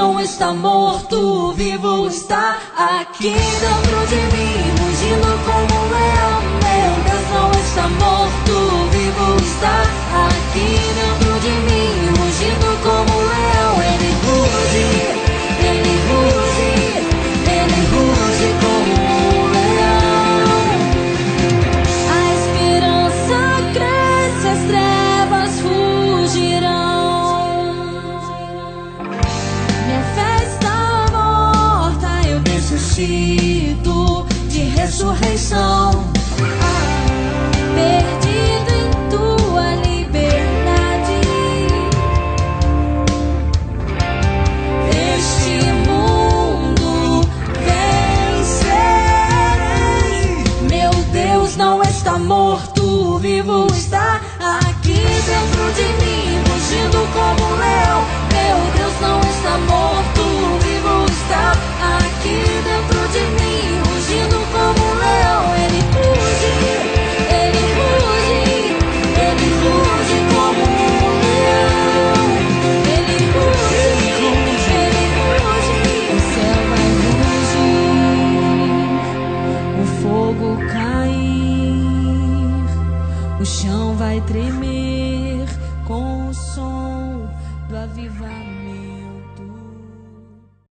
não está morto, vivo está aqui dentro de mim, rugindo como um leão. Meu Deus não está morto, vivo está aqui dentro de mim, rugindo como um leão. Ele ruge, ele ruge, ele ruge como um leão. A esperança cresce, as trevas fugirão. Minha fé está morta, eu necessito de ressurreição. Perdido em tua liberdade, este mundo vencerei. Meu Deus não está morto, vivo está aqui dentro de mim, rugindo como um leão. Meu Deus não está morto, vivo está aqui dentro de mim, rugindo como um leão. Ele ruge, ele ruge, ele ruge como um leão. Ele ruge, ele ruge. O céu vai rugir, o fogo cair, o chão vai tremer com o som do avivamento.